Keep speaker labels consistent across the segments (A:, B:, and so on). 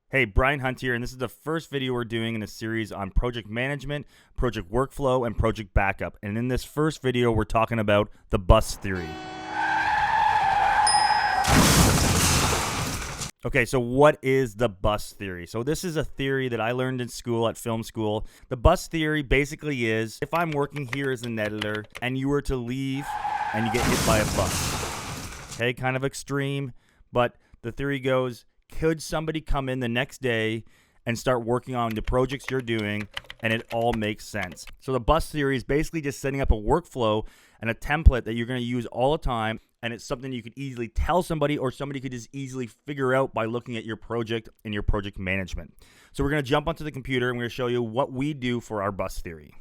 A: Hey, Brian Hunt here, and this is the first video we're doing in a series on project management, project workflow, and project backup. And in this first video, we're talking about the bus theory. Okay, so what is the bus theory? So this is a theory that I learned in school, at film school. The bus theory basically is, if I'm working here as an editor and you were to leave and you get hit by a bus. Okay, kind of extreme, but the theory goes, could somebody come in the next day and start working on the projects you're doing and it all makes sense? So the bus theory is basically just setting up a workflow and a template that you're going to use all the time, and it's something you could easily tell somebody, or somebody could just easily figure out by looking at your project and your project management. So we're going to jump onto the computer and we're going to show you what we do for our bus theory.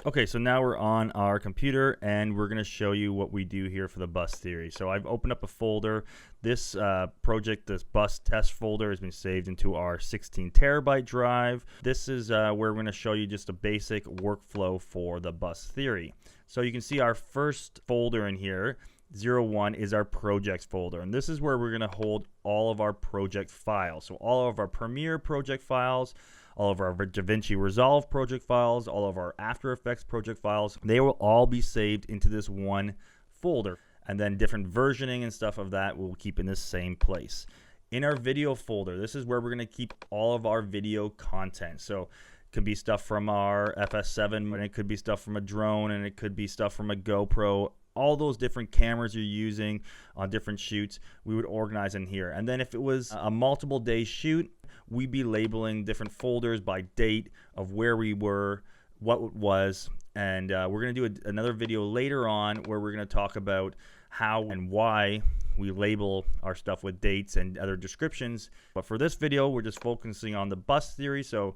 A: Okay, so now we're on our computer and we're going to show you what we do here for the bus theory. So I've opened up a folder. This project, this bus test folder, has been saved into our 16 terabyte drive. This is where we're going to show you just a basic workflow for the bus theory. So you can see our first folder in here, 01, is our projects folder, and this is where we're going to hold all of our project files. So all of our Premiere project files, all of our DaVinci Resolve project files, all of our After Effects project files, they will all be saved into this one folder. And then different versioning and stuff of that we'll keep in this same place. In our video folder, this is where we're going to keep all of our video content. So it could be stuff from our FS7, and it could be stuff from a drone, and it could be stuff from a GoPro. All those different cameras you're using on different shoots, we would organize in here. And then if it was a multiple day shoot, we'd be labeling different folders by date of where we were, what it was, and we're going to do another video later on where we're going to talk about how and why we label our stuff with dates and other descriptions. But for this video, we're just focusing on the bus theory. So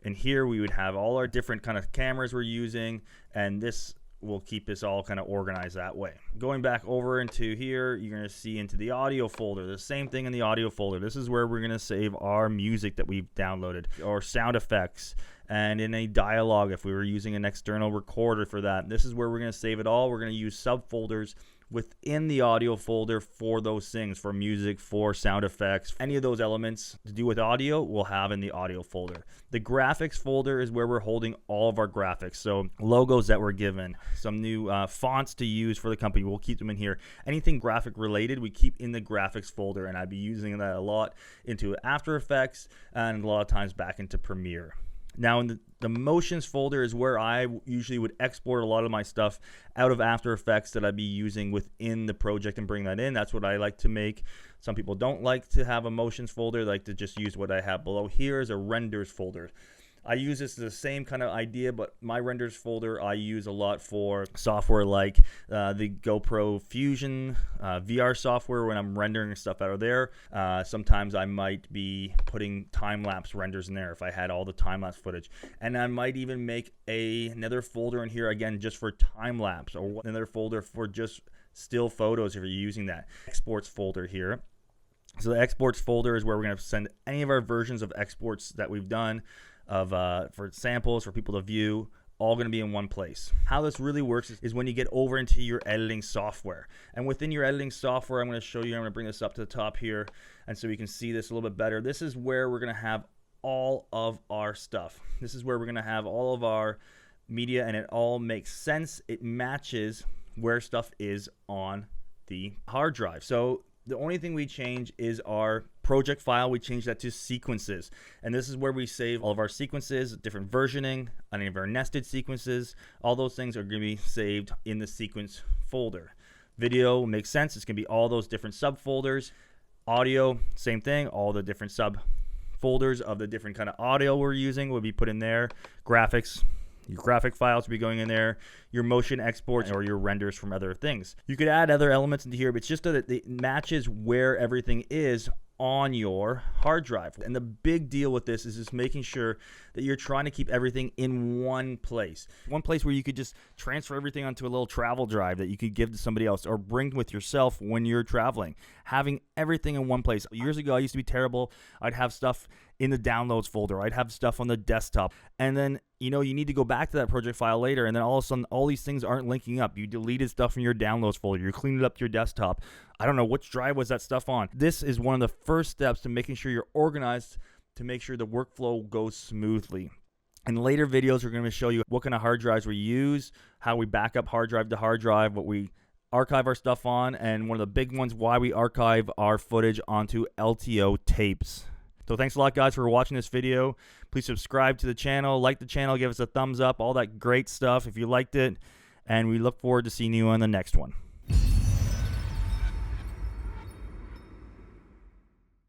A: in here, we would have all our different kind of cameras we're using, and this will keep this all kind of organized that way. Going back over into here, you're going to see into the audio folder, the same thing in the audio folder. This is where we're going to save our music that we've downloaded, or sound effects, and in a dialogue if we were using an external recorder for that. This is where we're going to save it all. We're going to use subfolders within the audio folder for those things, for music, for sound effects. Any of those elements to do with audio we'll have in the audio folder. The graphics folder is where we're holding all of our graphics. So logos that were given, some new fonts to use for the company, we'll keep them in here. Anything graphic related we keep in the graphics folder, and I'd be using that a lot into After Effects and a lot of times back into Premiere. Now in the motions folder is where I usually would export a lot of my stuff out of After Effects that I'd be using within the project and bring that in. That's what I like to make. Some people don't like to have a motions folder, they like to just use what I have below here as a renders folder. I use this as the same kind of idea, but my renders folder I use a lot for software like the GoPro Fusion VR software when I'm rendering stuff out of there. Sometimes I might be putting time-lapse renders in there if I had all the time-lapse footage. And I might even make another folder in here again just for time-lapse, or another folder for just still photos if you're using that. Exports folder here. So the exports folder is where we're going to send any of our versions of exports that we've done for samples for people to view, all going to be in one place. How this really works is when you get over into your editing software. And within your editing software, I'm going to show you, I'm going to bring this up to the top here, and so you can see this a little bit better. This is where we're going to have all of our stuff. This is where we're going to have all of our media, and it all makes sense. It matches where stuff is on the hard drive. So the only thing we change is our project file. We change that to sequences, and this is where we save all of our sequences, different versioning, any of our nested sequences. All those things are going to be saved in the sequence folder. Video makes sense. It's going to be all those different subfolders. Audio, same thing. All the different subfolders of the different kind of audio we're using will be put in there. Graphics, your graphic files will be going in there, your motion exports or your renders from other things. You could add other elements into here, but it's just that it matches where everything is on your hard drive. And the big deal with this is just making sure that you're trying to keep everything in one place. One place where you could just transfer everything onto a little travel drive that you could give to somebody else or bring with yourself when you're traveling. Having everything in one place. Years ago, I used to be terrible. I'd have stuff in the downloads folder. I'd have stuff on the desktop. And then, you need to go back to that project file later, and then all of a sudden, all these things aren't linking up. You deleted stuff from your downloads folder. You cleaned up your desktop. I don't know which drive was that stuff on. This is one of the first steps to making sure you're organized to make sure the workflow goes smoothly. In later videos, we're going to show you what kind of hard drives we use, how we back up hard drive to hard drive, what we archive our stuff on, and one of the big ones, why we archive our footage onto LTO tapes. So thanks a lot, guys, for watching this video. Please subscribe to the channel, like the channel, give us a thumbs up, all that great stuff if you liked it. And we look forward to seeing you on the next one.